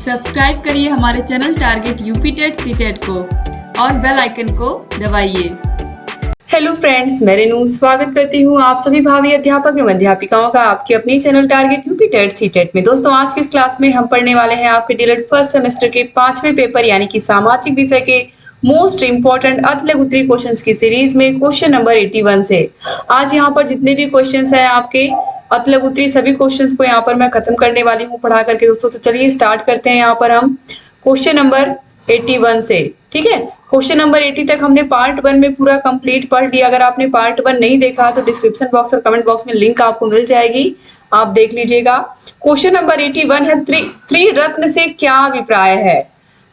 Subscribe करिए हमारे channel target UP TET CTET को और बेल आइकन को दबाइए। हेलो फ्रेंड्स, मैं रेनू स्वागत करती हूँ आप सभी भावी अध्यापक एवं अध्यापिकाओं का आपके अपने channel target UP TET CTET में। दोस्तों, आज की इस क्लास में हम पढ़ने वाले हैं आपके डीएलएड फर्स्ट सेमेस्टर के 5वें पेपर यानी कि सामाजिक विषय के मोस्ट इंपॉर्टेंट अति लघु उत्तरीय क्वेश्चंस की सीरीज में क्वेश्चन नंबर 81 से। आज यहाँ पर जितने भी क्वेश्चंस हैं आपके अति लघु उत्तरीय सभी क्वेश्चंस को यहाँ पर मैं खत्म करने वाली हूँ पढ़ा करके। दोस्तों, तो चलिए स्टार्ट करते हैं यहाँ पर हम क्वेश्चन नंबर 81 से। ठीक है, क्वेश्चन नंबर 80 तक हमने पार्ट 1 में पूरा कंप्लीट पढ़ लिया। अगर आपने पार्ट 1 नहीं देखा तो डिस्क्रिप्शन बॉक्स और कमेंट बॉक्स में लिंक आपको मिल जाएगी, आप देख लीजिएगा। क्वेश्चन नंबर 81 है त्रिरत्न से क्या अभिप्राय है।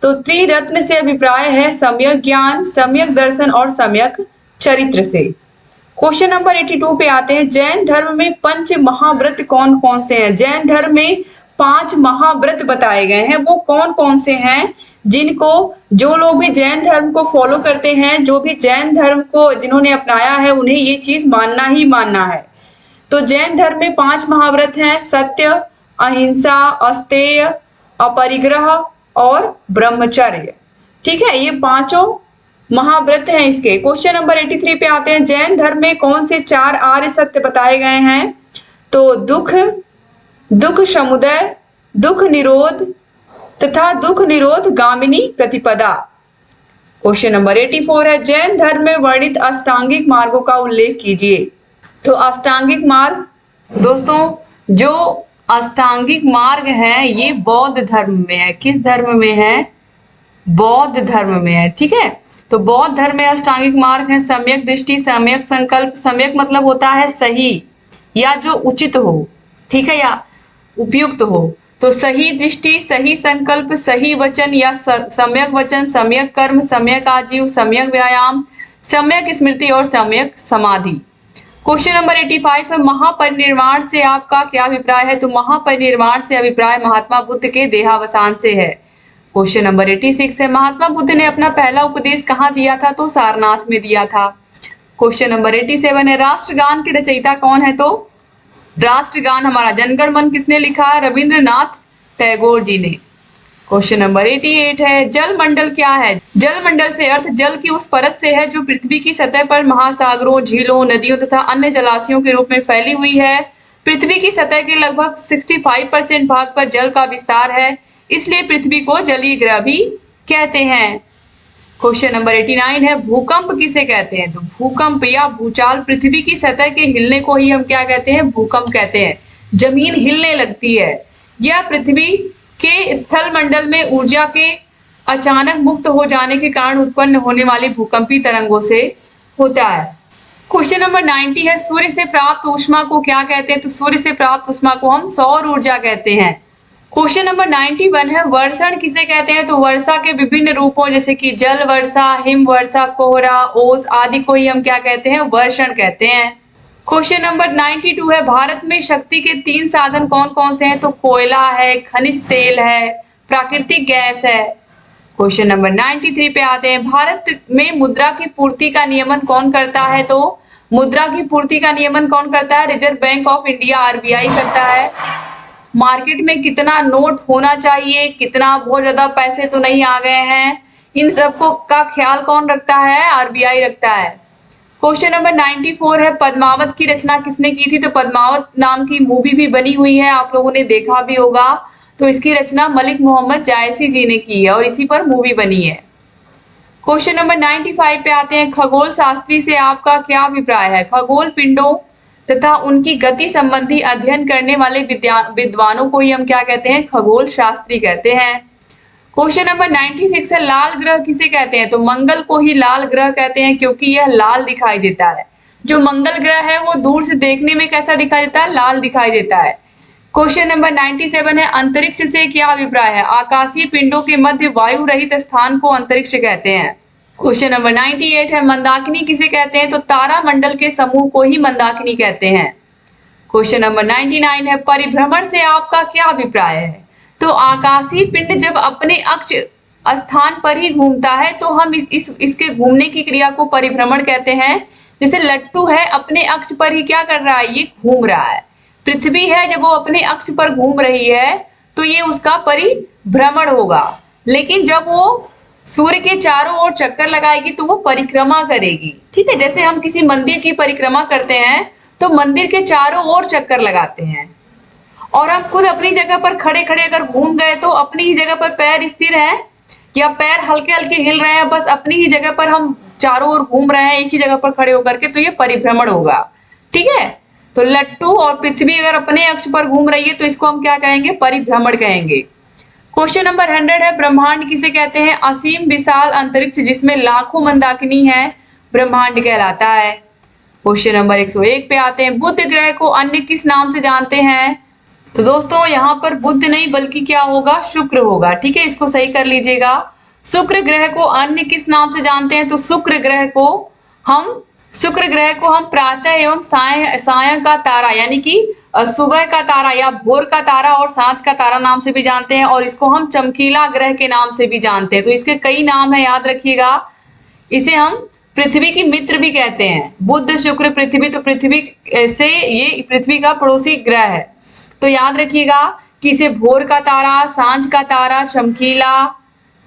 तो त्रिरत्न से अभिप्राय है सम्यक ज्ञान, सम्यक दर्शन और सम्यक चरित्र से। क्वेश्चन नंबर 82 पे आते हैं, जैन धर्म में पंच महाव्रत कौन कौन से हैं। जैन धर्म में 5 महाव्रत बताए गए हैं, वो कौन कौन से हैं जिनको जो लोग भी जैन धर्म को फॉलो करते हैं, जो भी जैन धर्म को जिन्होंने अपनाया है, उन्हें ये चीज मानना ही मानना है। तो जैन धर्म में 5 महाव्रत हैं, सत्य, अहिंसा, अस्तेय, अपरिग्रह और ब्रह्मचर्य। ठीक है, ये पांचों महाव्रत हैं इसके। क्वेश्चन नंबर 83 पे आते हैं, जैन धर्म में कौन से 4 आर्य सत्य बताए गए हैं। तो दुख समुदय, दुख निरोध तथा दुख निरोध गामिनी प्रतिपदा। क्वेश्चन नंबर 84 है, जैन धर्म में वर्णित अष्टांगिक मार्गों का उल्लेख कीजिए। तो अष्टांगिक मार्ग, दोस्तों जो अष्टांगिक मार्ग है ये बौद्ध धर्म में है। किस धर्म में है? बौद्ध धर्म में है। ठीक है, तो बौद्ध धर्म में अष्टांगिक मार्ग है सम्यक दृष्टि, सम्यक संकल्प। सम्यक मतलब होता है सही या जो उचित हो, ठीक है, या उपयुक्त हो। तो सही दृष्टि, सही संकल्प, सही वचन या सम्यक वचन, सम्यक कर्म, सम्यक आजीव, सम्यक व्यायाम, सम्यक स्मृति और सम्यक समाधि। क्वेश्चन नंबर 85 है, महापरिनिर्वाण से आपका क्या अभिप्राय है। तो महापरिनिर्वाण से अभिप्राय महात्मा बुद्ध के देहावसान से है। क्वेश्चन नंबर 86 है, महात्मा बुद्ध ने अपना पहला उपदेश कहाँ दिया था। तो सारनाथ में दिया था। क्वेश्चन नंबर 87 है, राष्ट्रगान के रचयिता कौन है। तो राष्ट्रगान हमारा जनगण मन किसने लिखा है। रविंद्रनाथ टैगोर जी ने। क्वेश्चन नंबर 88 है, जल मंडल क्या है। जल मंडल से अर्थ जल की उस परत से है जो पृथ्वी की सतह पर महासागरों, झीलों, नदियों तथा अन्य जलाशयों के रूप में फैली हुई है। पृथ्वी की सतह के लगभग 65% भाग पर जल का विस्तार है, इसलिए पृथ्वी को जलीय ग्रह भी कहते हैं। क्वेश्चन नंबर 89 है, भूकंप किसे कहते हैं। तो भूकंप या भूचाल पृथ्वी की सतह के हिलने को ही हम क्या कहते हैं, भूकंप कहते हैं। जमीन हिलने लगती है, यह पृथ्वी के स्थल मंडल में ऊर्जा के अचानक मुक्त हो जाने के कारण उत्पन्न होने वाली भूकंपी तरंगों से होता है। क्वेश्चन नंबर 90 है, सूर्य से प्राप्त ऊष्मा को क्या कहते हैं। तो सूर्य से प्राप्त ऊष्मा को हम सौर ऊर्जा कहते हैं। क्वेश्चन नंबर 91 है, वर्षण किसे कहते हैं। तो वर्षा के विभिन्न रूपों जैसे कि जल वर्षा, हिम वर्षा, कोहरा, ओस आदि को ही हम क्या कहते हैं, वर्षण कहते हैं। क्वेश्चन नंबर 92 है, भारत में शक्ति के 3 साधन कौन कौन से हैं। तो कोयला है, खनिज तेल है, प्राकृतिक गैस है। क्वेश्चन नंबर 93 पे आते हैं, भारत में मुद्रा की पूर्ति का नियमन कौन करता है। तो मुद्रा की पूर्ति का नियमन कौन करता है, reserve bank of India RBI करता है। मार्केट में कितना नोट होना चाहिए, कितना, बहुत ज्यादा पैसे तो नहीं आ गए हैं, इन सबको का ख्याल कौन रखता है, आरबीआई रखता है। क्वेश्चन नंबर 94 है, पद्मावत की रचना किसने की थी। तो पद्मावत नाम की मूवी भी बनी हुई है, आप लोगों ने देखा भी होगा। तो इसकी रचना मलिक मोहम्मद जायसी जी ने की है और इसी पर मूवी बनी है। क्वेश्चन नंबर 95 पे आते हैं, खगोल शास्त्री से आपका क्या अभिप्राय है। खगोल पिंडों तथा उनकी गति संबंधी अध्ययन करने वाले विद्वानों को ही हम क्या कहते हैं, खगोल शास्त्री कहते हैं। क्वेश्चन नंबर 96 है, लाल ग्रह किसे कहते हैं। तो मंगल को ही लाल ग्रह कहते हैं क्योंकि यह लाल दिखाई देता है। जो मंगल ग्रह है वो दूर से देखने में कैसा दिखाई देता है, लाल दिखाई देता है। क्वेश्चन नंबर 97 है, अंतरिक्ष से क्या अभिप्राय है। आकाशीय पिंडों के मध्य वायु रहित स्थान को अंतरिक्ष कहते हैं। क्वेश्चन नंबर 98 है, मंदाकिनी किसे कहते हैं। तो तारा मंडल के समूह को ही मंदाकिनी कहते हैं। क्वेश्चन नंबर 99 है, परिभ्रमण से आपका क्या अभिप्राय है। तो आकाशीय पिंड जब अपने अक्ष स्थान पर ही घूमता है तो हम इसके घूमने की क्रिया को परिभ्रमण कहते हैं। जैसे लट्टू है, अपने अक्ष पर ही क्या कर रहा है, ये घूम रहा है। पृथ्वी है, जब वो अपने अक्ष पर घूम रही है तो ये उसका भ्रमण होगा। लेकिन जब वो सूर्य के चारों ओर चक्कर लगाएगी तो वो परिक्रमा करेगी। ठीक है, जैसे हम किसी मंदिर की परिक्रमा करते हैं तो मंदिर के चारों ओर चक्कर लगाते हैं, और हम खुद अपनी जगह पर खड़े खड़े अगर घूम गए तो अपनी ही जगह पर पैर स्थिर है या पैर हल्के हल्के हिल रहे हैं, बस अपनी ही जगह पर हम चारों ओर घूम रहे हैं एक ही जगह पर खड़े होकर के, तो ये परिभ्रमण होगा। ठीक है, तो लट्टू और पृथ्वी अगर अपने अक्ष पर घूम रही है तो इसको हम क्या कहेंगे? परिभ्रमण कहेंगे। क्वेश्चन नंबर 100 है, ब्रह्मांड किसे कहते हैं? असीम विशाल अंतरिक्ष जिसमें लाखों मंदाकिनी है, ब्रह्मांड कहलाता है। क्वेश्चन नंबर 101 पे आते हैं, बुध ग्रह को अन्य किस नाम से जानते हैं? तो दोस्तों यहाँ पर बुध नहीं बल्कि क्या होगा? शुक्र होगा। ठीक है, इसको सही कर लीजिएगा। शुक्र ग्रह को अन्य किस नाम से जानते हैं? तो शुक्र ग्रह को हम प्रातः एवं सायं का तारा यानी कि सुबह का तारा या भोर का तारा और सांझ का तारा नाम से भी जानते हैं, और इसको हम चमकीला ग्रह के नाम से भी जानते हैं। तो इसके कई नाम है, याद रखिएगा। इसे हम पृथ्वी की मित्र भी कहते हैं। बुध शुक्र पृथ्वी, तो पृथ्वी से ये पृथ्वी का पड़ोसी ग्रह है, तो याद रखिएगा कि इसे भोर का तारा, सांझ का तारा,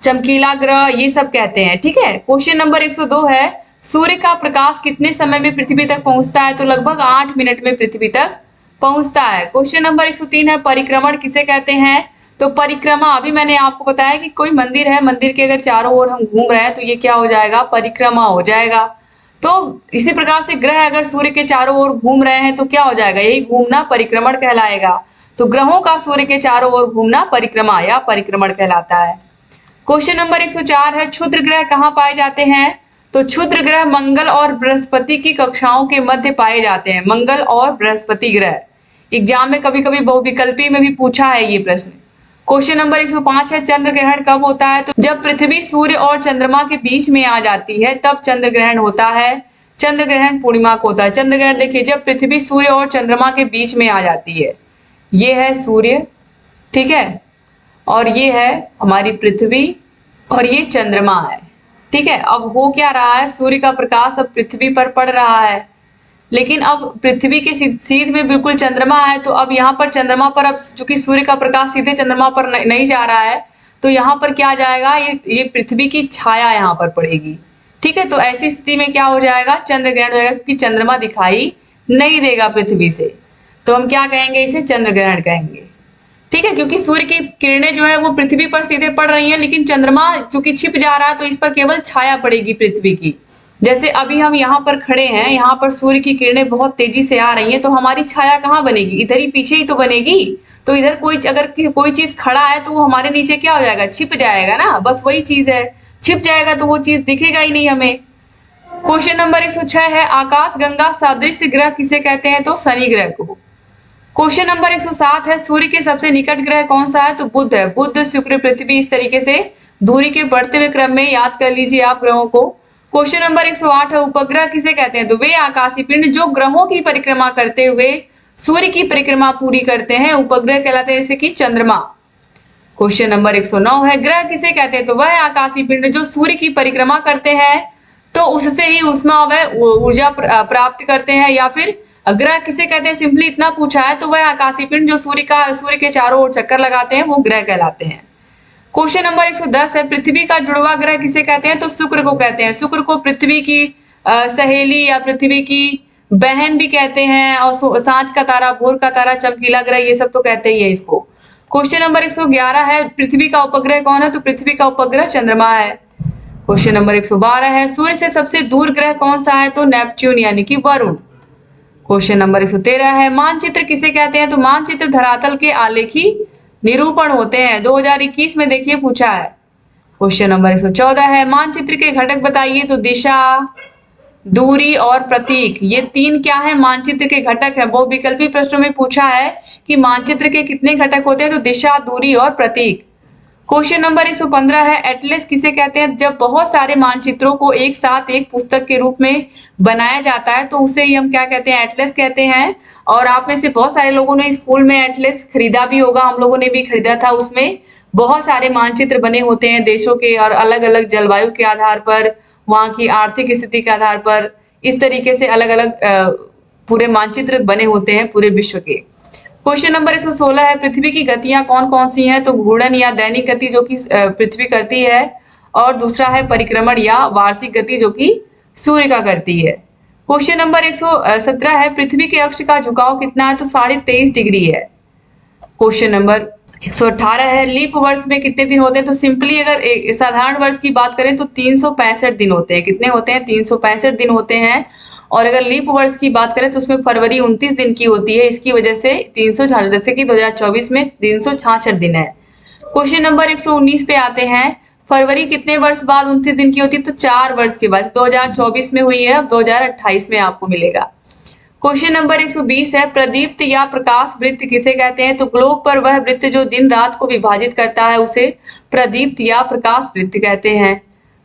चमकीला ग्रह ये सब कहते हैं। ठीक है, क्वेश्चन नंबर 102 है, सूर्य का प्रकाश कितने समय में पृथ्वी तक पहुंचता है? तो लगभग 8 मिनट में पृथ्वी तक पहुंचता है। क्वेश्चन नंबर 103 है, परिक्रमण किसे कहते हैं? तो परिक्रमा, अभी मैंने आपको बताया कि कोई मंदिर है, मंदिर के अगर चारों ओर हम घूम रहे हैं तो ये क्या हो जाएगा? परिक्रमा हो जाएगा। तो इसी प्रकार से ग्रह अगर सूर्य के चारों ओर घूम रहे हैं तो क्या हो जाएगा? यही घूमना परिक्रमण कहलाएगा। तो ग्रहों का सूर्य के चारों ओर घूमना परिक्रमा या परिक्रमण कहलाता है। क्वेश्चन नंबर 104 है, क्षुद्र ग्रह कहाँ पाए जाते हैं? तो क्षुद्र ग्रह मंगल और बृहस्पति की कक्षाओं के मध्य पाए जाते हैं। मंगल और बृहस्पति ग्रह एग्जाम में कभी कभी बहुविकल्पी में भी पूछा है ये प्रश्न। क्वेश्चन नंबर 105 है, चंद्र ग्रहण कब होता है? तो जब पृथ्वी सूर्य और चंद्रमा के बीच में आ जाती है तब चंद्र ग्रहण होता है। चंद्र ग्रहण पूर्णिमा को होता है। चंद्र ग्रहण देखिए जब पृथ्वी सूर्य और चंद्रमा के बीच में आ जाती है। ये है सूर्य, ठीक है, और ये है हमारी पृथ्वी और ये चंद्रमा है। ठीक है, अब हो क्या रहा है? सूर्य का प्रकाश अब पृथ्वी पर पड़ रहा है, लेकिन अब पृथ्वी के सीध में बिल्कुल चंद्रमा है, तो अब यहाँ पर चंद्रमा पर अब चूंकि सूर्य का प्रकाश सीधे चंद्रमा पर नहीं जा रहा है तो यहाँ पर क्या जाएगा? ये पृथ्वी की छाया यहाँ पर पड़ेगी। ठीक है, तो ऐसी स्थिति में क्या हो जाएगा? चंद्र ग्रहण हो जाएगा, क्योंकि चंद्रमा दिखाई नहीं देगा पृथ्वी से, तो हम क्या कहेंगे? इसे चंद्र ग्रहण कहेंगे। ठीक है, क्योंकि सूर्य की किरणें जो है वो पृथ्वी पर सीधे पड़ रही हैं, लेकिन चंद्रमा चूंकि छिप जा रहा है तो इस पर केवल छाया पड़ेगी पृथ्वी की। जैसे अभी हम यहाँ पर खड़े हैं, यहाँ पर सूर्य की किरणें बहुत तेजी से आ रही हैं, तो हमारी छाया कहाँ बनेगी? इधर ही पीछे ही तो बनेगी। तो इधर अगर कोई चीज खड़ा है तो वो हमारे नीचे क्या हो जाएगा? छिप जाएगा ना, बस वही चीज है, छिप जाएगा तो वो चीज दिखेगा ही नहीं हमें। क्वेश्चन नंबर 106 है, आकाश गंगा सदृश ग्रह किसे कहते हैं? तो शनि ग्रह को। क्वेश्चन नंबर 107 है, सूर्य के सबसे निकट ग्रह कौन सा है? तो बुध है। बुध शुक्र पृथ्वी, इस तरीके से दूरी के बढ़ते हुए क्रम में याद कर लीजिए आप ग्रहों को। क्वेश्चन नंबर 108 है, उपग्रह किसे कहते हैं? तो वे आकाशीय पिंड जो ग्रहों की परिक्रमा करते हुए सूर्य की परिक्रमा पूरी करते हैं, उपग्रह कहलाते हैं, जैसे कि चंद्रमा। क्वेश्चन नंबर 109 है, ग्रह किसे कहते हैं? तो वह आकाशीय पिंड जो सूर्य की परिक्रमा करते हैं तो उससे ही ऊष्मा व ऊर्जा प्राप्त करते हैं, या फिर ग्रह किसे कहते हैं? सिंपली इतना पूछा है, तो वह आकाशीय पिंड जो सूर्य के चारों ओर चक्कर लगाते हैं वो ग्रह कहलाते हैं। क्वेश्चन नंबर 110 है, पृथ्वी का जुड़वा ग्रह किसे कहते हैं? तो शुक्र को कहते हैं। शुक्र को पृथ्वी की सहेली या पृथ्वी की बहन भी कहते हैं, और सांझ का तारा, भोर का तारा, चमकीला ग्रह, ये सब तो कहते ही है इसको। क्वेश्चन नंबर 111 है, पृथ्वी का उपग्रह कौन है? तो पृथ्वी का उपग्रह चंद्रमा है। क्वेश्चन नंबर 112 है, सूर्य से सबसे दूर ग्रह कौन सा है? तो नेपच्यून यानी कि वरुण। क्वेश्चन नंबर 113 है, मानचित्र किसे कहते हैं? तो मानचित्र धरातल के आलेखी निरूपण होते हैं। 2021 में देखिए पूछा है। क्वेश्चन नंबर 114 है, मानचित्र के घटक बताइए। तो दिशा, दूरी और प्रतीक, ये 3 क्या है? मानचित्र के घटक है। बहुविकल्पी प्रश्नों में पूछा है कि मानचित्र के कितने घटक होते हैं? तो दिशा, दूरी और प्रतीक। क्वेश्चन नंबर 115 है, एटलस किसे कहते हैं? जब बहुत सारे मानचित्रों को एक साथ एक पुस्तक के रूप में बनाया जाता है तो उसे ही हम क्या कहते हैं? एटलस कहते हैं। और आप में से बहुत सारे लोगों ने स्कूल में एटलस खरीदा भी होगा, हम लोगों ने भी खरीदा था। उसमें बहुत सारे मानचित्र बने होते हैं देशों के, और अलग अलग जलवायु के आधार पर, वहाँ की आर्थिक स्थिति के आधार पर, इस तरीके से अलग अलग पूरे मानचित्र बने होते हैं पूरे विश्व के। क्वेश्चन नंबर 116 है, पृथ्वी की गतियां कौन कौन सी हैं? तो घूर्णन या दैनिक गति जो कि पृथ्वी करती है, और दूसरा है परिक्रमण या वार्षिक गति जो कि सूर्य का करती है। क्वेश्चन नंबर 117 है, पृथ्वी के अक्ष का झुकाव कितना है? तो 23.5 डिग्री है। क्वेश्चन नंबर 118 है, लीप वर्ष में कितने दिन होते हैं? तो सिंपली अगर साधारण वर्ष की बात करें तो 365 दिन होते हैं। कितने होते हैं? 365 दिन होते हैं। और अगर लीप वर्ष की बात करें तो उसमें फरवरी 29 दिन की होती है। इसकी वजह से 366, जैसे कि 2024 में 366 दिन है। क्वेश्चन नंबर 119 पे आते हैं, फरवरी कितने वर्ष बाद 29 दिन की होती है? तो 4 वर्ष के बाद। 2024 में हुई है, अब 2028 में आपको मिलेगा। क्वेश्चन नंबर 120 है, प्रदीप्त या प्रकाश वृत्त किसे कहते हैं? तो ग्लोब पर वह वृत्त जो दिन रात को विभाजित करता है उसे प्रदीप्त या प्रकाश वृत्त कहते हैं।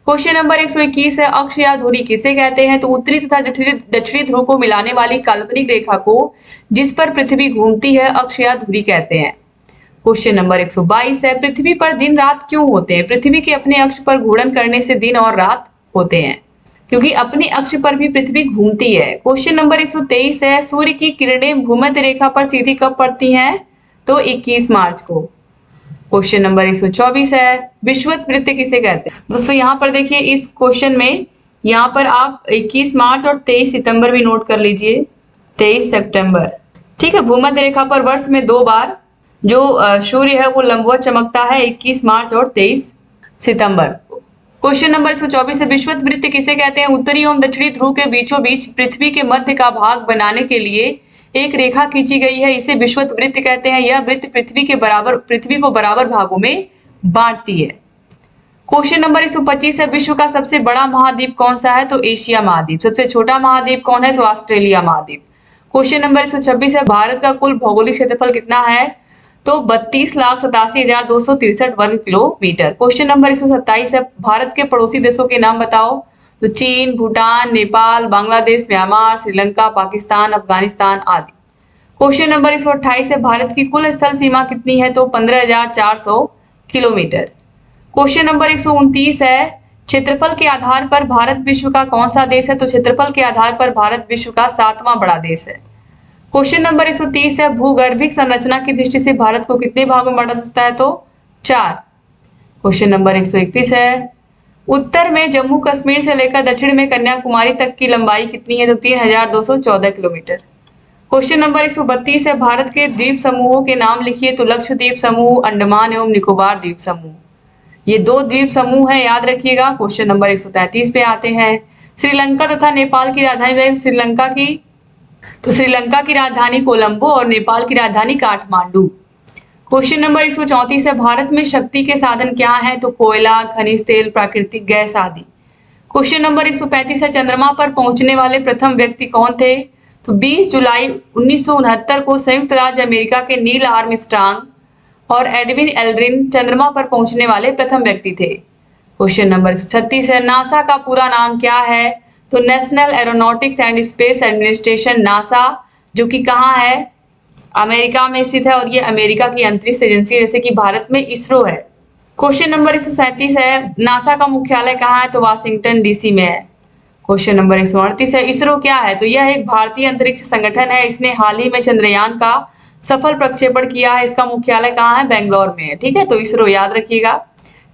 क्वेश्चन नंबर 121 है, अक्ष या धुरी किसे कहते हैं? तो उत्तरी तथा दक्षिणी ध्रुव को मिलाने वाली काल्पनिक रेखा को जिस पर पृथ्वी घूमती है अक्ष या धुरी कहते हैं। क्वेश्चन नंबर 122 है, पृथ्वी पर दिन रात क्यों होते हैं? पृथ्वी के अपने अक्ष पर घूर्णन करने से दिन और रात होते हैं, क्योंकि अपने अक्ष पर भी पृथ्वी घूमती है। क्वेश्चन नंबर 123 है, सूर्य की किरणें भूमध्य रेखा पर सीधी कब पड़ती हैं? तो 21 मार्च को। क्वेश्चन नंबर 124 है, विषुवत वृत्त किसे कहते हैं? दोस्तों यहाँ पर देखिए, इस क्वेश्चन में यहाँ पर आप 21 मार्च और 23 सितंबर भी नोट कर लीजिए। 23 सितंबर, ठीक है। भूमध्य रेखा पर वर्ष में 2 बार जो सूर्य है वो लंबवत चमकता है, 21 मार्च और 23 सितंबर। क्वेश्चन नंबर 124 है, विषुवत वृत्त किसे कहते हैं? उत्तरी एवं दक्षिणी ध्रुव के बीचों बीच पृथ्वी के मध्य का भाग बनाने के लिए एक रेखा खींची गई है, इसे विषुवत वृत्त कहते हैं। यह वृत्त पृथ्वी को बराबर भागों में बांटती है। क्वेश्चन नंबर 125 है, विश्व का सबसे बड़ा महाद्वीप कौन सा है? तो एशिया महाद्वीप। सबसे छोटा महाद्वीप कौन है? तो ऑस्ट्रेलिया महाद्वीप। क्वेश्चन नंबर 126 है, भारत का कुल भौगोलिक क्षेत्रफल कितना है? तो 32,87,263 वर्ग किलोमीटर। क्वेश्चन नंबर 127 है, भारत के पड़ोसी देशों के नाम बताओ। तो चीन, भूटान, नेपाल, बांग्लादेश, म्यांमार, श्रीलंका, पाकिस्तान, अफगानिस्तान आदि। क्वेश्चन नंबर 128 है, भारत की कुल स्थल सीमा कितनी है? तो 15,400 किलोमीटर। क्वेश्चन नंबर 129 है, क्षेत्रफल के आधार पर भारत विश्व का कौन सा देश है? तो क्षेत्रफल के आधार पर भारत विश्व का 7वां बड़ा देश है। क्वेश्चन नंबर 130 है, भूगर्भिक संरचना की दृष्टि से भारत को कितने भागों में बांटा जा सकता है? तो 4। क्वेश्चन नंबर 131 है, उत्तर में जम्मू कश्मीर से लेकर दक्षिण में कन्याकुमारी तक की लंबाई कितनी है? तो 3,214 किलोमीटर। क्वेश्चन नंबर 132 है, भारत के द्वीप समूहों के नाम लिखिए। तो लक्षद्वीप समूह, अंडमान एवं निकोबार द्वीप समूह, ये 2 द्वीप समूह है, याद रखिएगा। क्वेश्चन नंबर 133 पे आते हैं, श्रीलंका तथा नेपाल की राजधानी श्रीलंका की राजधानी कोलंबो और नेपाल की राजधानी काठमांडू। क्वेश्चन नंबर 134 है, भारत में शक्ति के साधन क्या हैं? तो कोयला, खनिज तेल, प्राकृतिक गैस आदि। क्वेश्चन नंबर 135 है, चंद्रमा पर पहुंचने वाले प्रथम व्यक्ति कौन थे? तो 20 जुलाई 1969 को संयुक्त राज्य अमेरिका के नील आर्मस्ट्रांग और एडविन एल्ड्रिन चंद्रमा पर पहुंचने वाले प्रथम व्यक्ति थे। क्वेश्चन नंबर 136 है, नासा का पूरा नाम क्या है? तो national aeronautics and space administration, NASA, जो कि कहाँ है? अमेरिका में स्थित है, और ये अमेरिका की अंतरिक्ष एजेंसी, जैसे कि भारत में इसरो है। क्वेश्चन नंबर 137 है, नासा का मुख्यालय कहाँ है? तो वाशिंगटन डीसी में है। क्वेश्चन नंबर 138 है, इसरो क्या है? तो यह एक भारतीय अंतरिक्ष संगठन है। इसने हाल ही में चंद्रयान का सफल प्रक्षेपण किया है। इसका मुख्यालय कहाँ है? बेंगलोर में है, ठीक है। तो इसरो याद रखिएगा।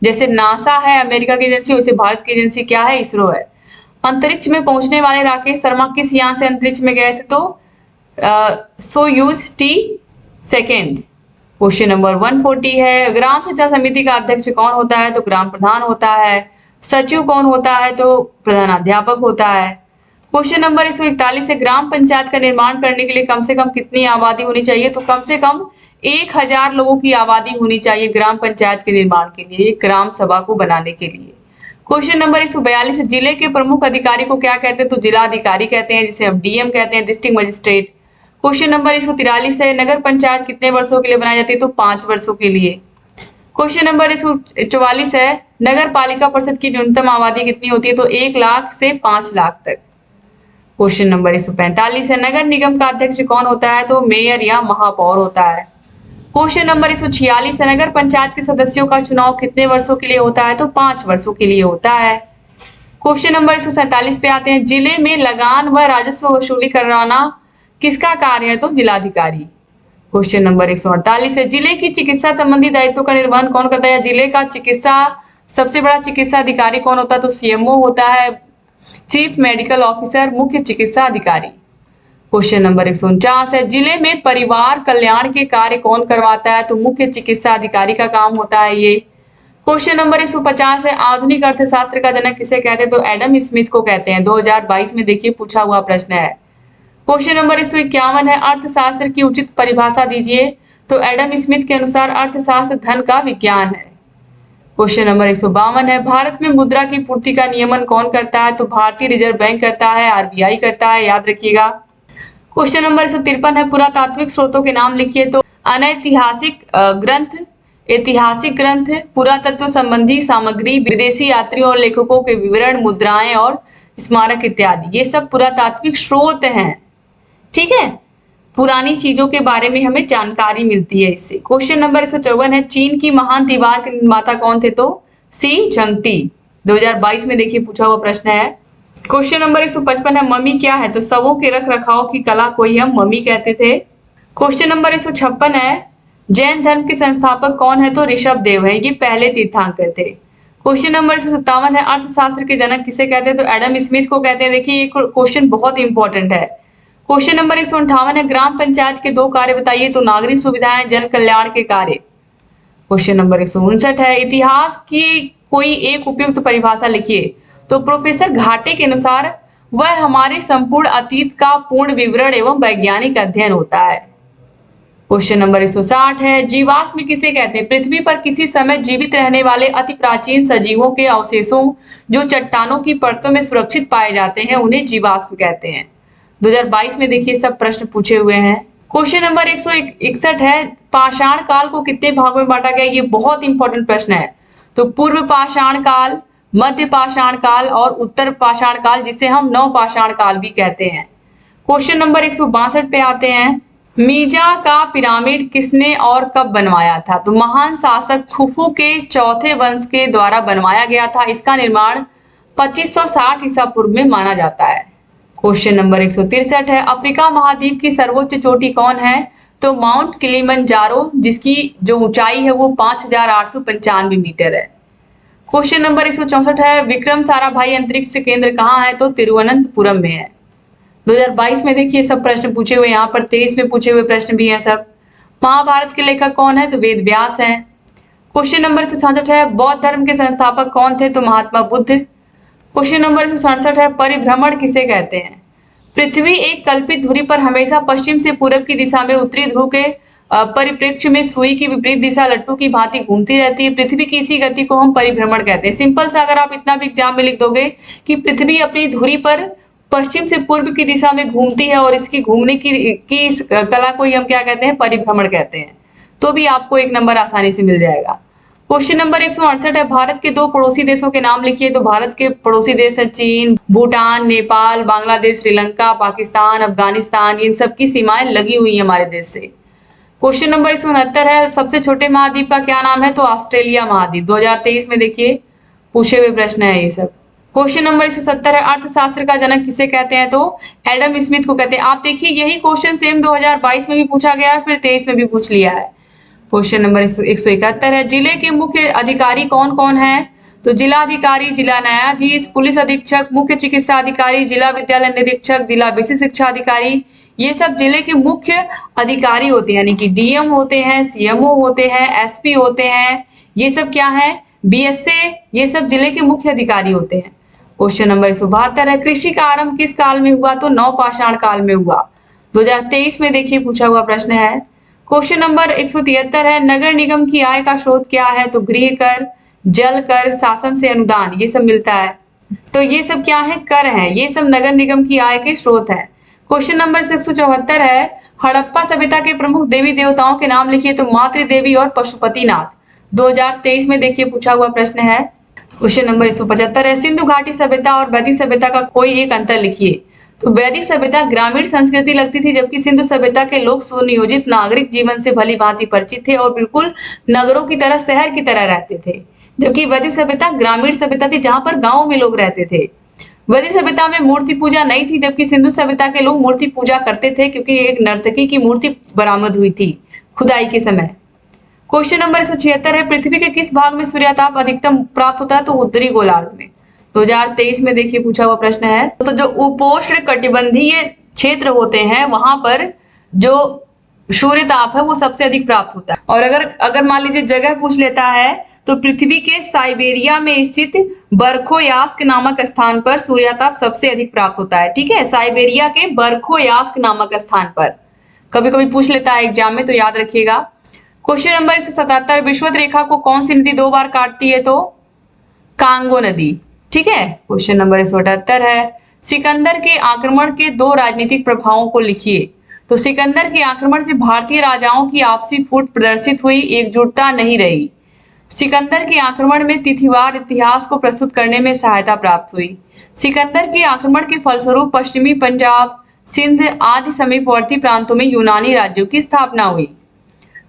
जैसे नासा है अमेरिका की एजेंसी, वैसे भारत की एजेंसी क्या है? इसरो है। अंतरिक्ष में पहुंचने वाले राकेश शर्मा किस यान से अंतरिक्ष में गए थे? तो सोयूज T2। क्वेश्चन नंबर 140 है, ग्राम शिक्षा समिति का अध्यक्ष कौन होता है? तो ग्राम प्रधान होता है। सचिव कौन होता है? तो प्रधानाध्यापक होता है। क्वेश्चन नंबर 141 है, ग्राम पंचायत का निर्माण करने के लिए कम से कम कितनी आबादी होनी चाहिए? तो कम से कम 1000 लोगों की आबादी होनी चाहिए ग्राम पंचायत के निर्माण के लिए, एक ग्राम सभा को बनाने के लिए। क्वेश्चन नंबर 142 है, जिले के प्रमुख अधिकारी को क्या कहते हैं? तो जिला अधिकारी कहते हैं, जिसे हम डीएम कहते हैं, डिस्ट्रिक्ट मजिस्ट्रेट। क्वेश्चन नंबर 143 है, नगर पंचायत कितने वर्षों के लिए बनाई जाती है? तो 5 वर्षों के लिए। क्वेश्चन नंबर 144 है, नगर पालिका परिषद की न्यूनतम आबादी कितनी होती है? तो 1 लाख से 5 लाख तक। क्वेश्चन नंबर 145 है, नगर निगम का अध्यक्ष कौन होता है? तो मेयर या महापौर होता है। क्वेश्चन नंबर 146 है, नगर पंचायत के सदस्यों का चुनाव कितने वर्षों के लिए होता है? तो 5 वर्षों के लिए होता है। क्वेश्चन नंबर 147 पे आते हैं, जिले में लगान व राजस्व वसूली करवाना किसका कार्य है? तो जिलाधिकारी। क्वेश्चन नंबर 148 है, जिले की चिकित्सा संबंधी दायित्वों का निर्वहन कौन करता है? जिले का सबसे बड़ा चिकित्सा अधिकारी कौन होता है? तो सीएमओ होता है, चीफ मेडिकल ऑफिसर, मुख्य चिकित्सा अधिकारी। क्वेश्चन नंबर 149 है, जिले में परिवार कल्याण के कार्य कौन करवाता है? तो मुख्य चिकित्सा अधिकारी का काम होता है ये। क्वेश्चन नंबर 150 है, आधुनिक अर्थशास्त्र का जनक किसे कहते हैं? तो एडम स्मिथ को कहते हैं। 2022 में देखिए पूछा हुआ प्रश्न है। क्वेश्चन नंबर 151 है, अर्थशास्त्र की उचित परिभाषा दीजिए। तो एडम स्मिथ के अनुसार अर्थशास्त्र धन का विज्ञान है। क्वेश्चन नंबर 152 है, भारत में मुद्रा की पूर्ति का नियमन कौन करता है? तो भारतीय रिजर्व बैंक करता है, आरबीआई करता है, याद रखिएगा। क्वेश्चन नंबर 153 है, पुरातात्विक स्रोतों के नाम लिखिए। तो अनैतिहासिक ग्रंथ, ऐतिहासिक ग्रंथ, पुरातत्व संबंधी सामग्री, विदेशी यात्रियों और लेखकों के विवरण, मुद्राएं और स्मारक इत्यादि, ये सब पुरातात्विक स्रोत हैं। ठीक है, पुरानी चीजों के बारे में हमें जानकारी मिलती है इससे। क्वेश्चन नंबर 154 है, चीन की महान दीवार के निर्माता कौन थे? तो सी झंगटी। 2022 में देखिए पूछा हुआ प्रश्न है। क्वेश्चन नंबर 155 है, मम्मी क्या है? तो शवों के रख रखाव की कला को ही हम मम्मी कहते थे। क्वेश्चन नंबर 156 है, जैन धर्म के संस्थापक कौन है? तो ऋषभ देव है, ये पहले तीर्थंकर थे। क्वेश्चन नंबर 157 है, अर्थशास्त्र के जनक किसे कहते हैं? तो एडम स्मिथ को कहते हैं। देखिए ये क्वेश्चन बहुत इंपॉर्टेंट है। क्वेश्चन नंबर 158 है, ग्राम पंचायत के 2 कार्य बताइए। तो नागरिक सुविधाएं, जन कल्याण के कार्य। क्वेश्चन नंबर 159 है, इतिहास की कोई एक उपयुक्त परिभाषा लिखिए। तो प्रोफेसर घाटे के अनुसार वह हमारे संपूर्ण अतीत का पूर्ण विवरण एवं वैज्ञानिक अध्ययन होता है। क्वेश्चन नंबर 160 है, जीवाश्म किसे कहते हैं? पृथ्वी पर किसी समय जीवित रहने वाले अति प्राचीन सजीवों के अवशेषों जो चट्टानों की परतों में सुरक्षित पाए जाते हैं, उन्हें जीवाश्म कहते हैं। 2022 में देखिए सब प्रश्न पूछे हुए हैं। क्वेश्चन नंबर 161 है, पाषाण काल को कितने भागों में बांटा गया? ये बहुत इंपॉर्टेंट प्रश्न है। तो पूर्व पाषाण काल, मध्य पाषाण काल और उत्तर पाषाण काल, जिसे हम नव पाषाण काल भी कहते हैं। क्वेश्चन नंबर 162 पे आते हैं, मीजा का पिरामिड किसने और कब बनवाया था? तो महान शासक खुफू के चौथे वंश के द्वारा बनवाया गया था। इसका निर्माण 2560 ईसा पूर्व में माना जाता है। क्वेश्चन नंबर 163 है, अफ्रीका महाद्वीप की सर्वोच्च चोटी कौन है? तो माउंट किलिमंजारो, जिसकी जो ऊंचाई है वो 5895 मीटर है। क्वेश्चन नंबर 164 है, विक्रम साराभाई अंतरिक्ष केंद्र कहाँ है? तो तिरुवनंतपुरम में है। 2022 में देखिए सब प्रश्न पूछे हुए, यहाँ पर 23 में पूछे हुए प्रश्न भी हैं सब। महाभारत के लेखक कौन है? तो वेद व्यास हैं। क्वेश्चन नंबर 166 है, बौद्ध धर्म के संस्थापक कौन थे? तो महात्मा बुद्ध। क्वेश्चन नंबर 167 है, परिभ्रमण किसे कहते हैं? पृथ्वी एक कल्पित धुरी पर हमेशा पश्चिम से पूरब की दिशा में उत्तरी ध्रुव के परिप्रेक्ष्य में सुई की विपरीत दिशा लट्टू की भांति घूमती रहती है। पृथ्वी की इसी गति को हम परिभ्रमण कहते हैं। सिंपल सा अगर आप इतना भी एग्जाम में लिख दोगे कि पृथ्वी अपनी धुरी पर पश्चिम से पूर्व की दिशा में घूमती है और इसकी घूमने की इस कला को ही हम क्या कहते हैं? परिभ्रमण कहते हैं। तो भी आपको 1 नंबर आसानी से मिल जाएगा। क्वेश्चन नंबर 168 है, भारत के 2 पड़ोसी देशों के नाम लिखिए। तो भारत के पड़ोसी देश है चीन, भूटान, नेपाल, बांग्लादेश, श्रीलंका, पाकिस्तान, अफगानिस्तान, इन सब की सीमाएं लगी हुई है हमारे देश से। क्वेश्चन नंबर 169 है, सबसे छोटे महाद्वीप का क्या नाम है? तो ऑस्ट्रेलिया महाद्वीप। 2023 में देखिए पूछे हुए प्रश्न है ये सब। क्वेश्चन नंबर 170 है, अर्थशास्त्र का जनक किसे कहते हैं? तो एडम स्मिथ को कहते हैं। आप देखिए यही क्वेश्चन सेम 2022 में भी पूछा गया है, फिर 23 में भी पूछ लिया है। क्वेश्चन नंबर 171 है, जिले के मुख्य अधिकारी कौन कौन है? तो जिला अधिकारी, जिला न्यायाधीश, पुलिस अधीक्षक, मुख्य चिकित्सा अधिकारी, जिला विद्यालय निरीक्षक, जिला विशिष्ट शिक्षा अधिकारी, ये सब जिले के मुख्य अधिकारी होते हैं। यानी कि डीएम होते हैं, सीएमओ होते हैं, एसपी होते हैं, ये सब क्या है? बीएसए, ये सब जिले के मुख्य अधिकारी होते हैं। क्वेश्चन नंबर 172 है, कृषि का आरंभ किस काल में हुआ? तो नवपाषाण काल में हुआ। 2023 में देखिए पूछा हुआ प्रश्न है। क्वेश्चन नंबर 173 है, नगर निगम की आय का स्रोत क्या है? तो गृह कर, जल कर, शासन से अनुदान, ये सब मिलता है। तो ये सब क्या है? कर है। ये सब नगर निगम की आय के स्रोत है। क्वेश्चन नंबर 174 है, हड़प्पा सभ्यता के प्रमुख देवी देवताओं के नाम लिखिए। तो मातृ देवी और पशुपतिनाथ। 2023 में देखिए पूछा हुआ प्रश्न है। क्वेश्चन नंबर 175 है, सिंधु घाटी सभ्यता और वैदिक सभ्यता का कोई एक अंतर लिखिए। तो वैदिक सभ्यता ग्रामीण संस्कृति लगती थी, जबकि सिंधु सभ्यता के लोग सुनियोजित नागरिक जीवन से भली भांति परिचित थे और बिल्कुल नगरों की तरह, शहर की तरह रहते थे। जबकि वैदिक सभ्यता ग्रामीण सभ्यता थी, जहां पर गांवों में लोग रहते थे। वैदिक सभ्यता में मूर्ति पूजा नहीं थी, जबकि सिंधु सभ्यता के लोग मूर्ति पूजा करते थे क्योंकि एक नर्तकी की मूर्ति बरामद हुई थी खुदाई के समय। क्वेश्चन नंबर 176 है, पृथ्वी के किस भाग में सूर्यताप अधिकतम प्राप्त होता है? तो उत्तरी गोलार्ध में। 2023 में देखिए पूछा हुआ प्रश्न है। तो जो उपोष्ण कटिबंधीय क्षेत्र होते हैं वहां पर जो सूर्यताप है वो सबसे अधिक प्राप्त होता है। और अगर मान लीजिए जगह पूछ लेता है तो पृथ्वी के साइबेरिया में स्थित बर्खोयास्क नामक स्थान पर सूर्यताप सबसे अधिक प्राप्त होता है। ठीक है, साइबेरिया के बर्खोयास्क नामक स्थान पर कभी कभी पूछ लेता है एग्जाम में, तो याद रखिएगा। क्वेश्चन नंबर 177, विषुवत रेखा को कौन सी नदी 2 बार काटती है? तो कांगो नदी। ठीक है, क्वेश्चन नंबर 178 है, सिकंदर के आक्रमण के 2 राजनीतिक प्रभावों को लिखिए। तो सिकंदर के आक्रमण से भारतीय राजाओं की आपसी फूट प्रदर्शित हुई, एकजुटता नहीं रही। सिकंदर के आक्रमण में तिथिवार इतिहास को प्रस्तुत करने में सहायता प्राप्त हुई। सिकंदर के आक्रमण के फलस्वरूप पश्चिमी पंजाब, सिंध आदि समीपवर्ती प्रांतों में यूनानी राज्यों की स्थापना हुई।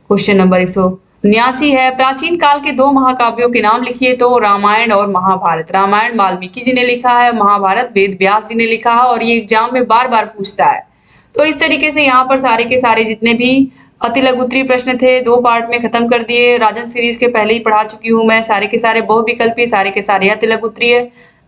क्वेश्चन नंबर 179 है, प्राचीन काल के 2 महाकाव्यों के नाम लिखिए। तो रामायण और महाभारत। रामायण वाल्मीकि जी ने लिखा है, महाभारत वेद व्यास जी ने लिखा है, और ये एग्जाम में बार बार पूछता है। तो इस तरीके से यहाँ पर सारे के सारे जितने भी अति लघु उत्तरीय प्रश्न थे 2 पार्ट में खत्म कर दिए। राजन सीरीज के पहले ही पढ़ा चुकी हूँ मैं, सारे के सारे बहुविकल्पी, सारे के सारे अति लघु उत्तरीय।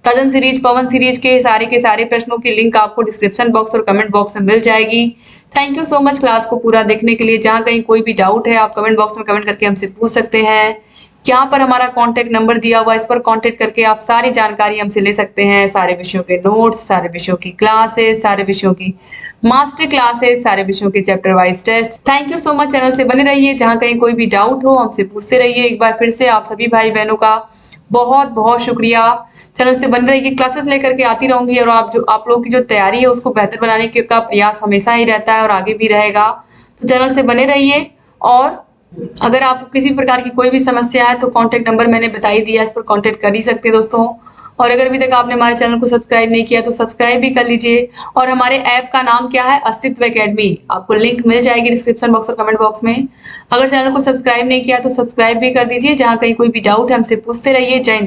राजन सीरीज, पवन सीरीज के सारे प्रश्नों की लिंक आपको डिस्क्रिप्शन बॉक्स और कमेंट बॉक्स में मिल जाएगी। Thank you so much class को पूरा देखने के लिए। जहाँ कहीं कोई भी डाउट है आप कमेंट बॉक्स में कमेंट करके हमसे पूछ सकते हैं। यहाँ पर हमारा कॉन्टेक्ट नंबर दिया हुआ है, इस पर कॉन्टेक्ट करके आप सारी जानकारी हमसे ले सकते हैं। सारे विषयों के नोट्स, सारे विषयों की क्लासेस, सारे विषयों की मास्टर क्लासेस, सारे विषयों के chapter wise test. Thank you so much, channel से बने रहिए। जहाँ कहीं कोई भी डाउट हो हमसे पूछते रहिए। एक बार फिर से आप सभी भाई बहनों का बहुत बहुत शुक्रिया। चैनल से बने रहिए, क्लासेस लेकर के आती रहूंगी, और आप लोगों की जो तैयारी है उसको बेहतर बनाने का प्रयास हमेशा ही रहता है और आगे भी रहेगा। तो चैनल से बने रहिए, और अगर आपको किसी प्रकार की कोई भी समस्या है तो कॉन्टेक्ट नंबर मैंने बता ही दिया, इस पर कॉन्टेक्ट कर ही सकते हैं दोस्तों। और अगर अभी तक आपने हमारे चैनल को सब्सक्राइब नहीं किया तो सब्सक्राइब भी कर लीजिए। और हमारे ऐप का नाम क्या है? अस्तित्व एकेडमी। आपको लिंक मिल जाएगी डिस्क्रिप्शन बॉक्स और कमेंट बॉक्स में। अगर चैनल को सब्सक्राइब नहीं किया तो सब्सक्राइब भी कर दीजिए। जहाँ कहीं कोई भी डाउट है हमसे पूछते रहिए। जय हिंद।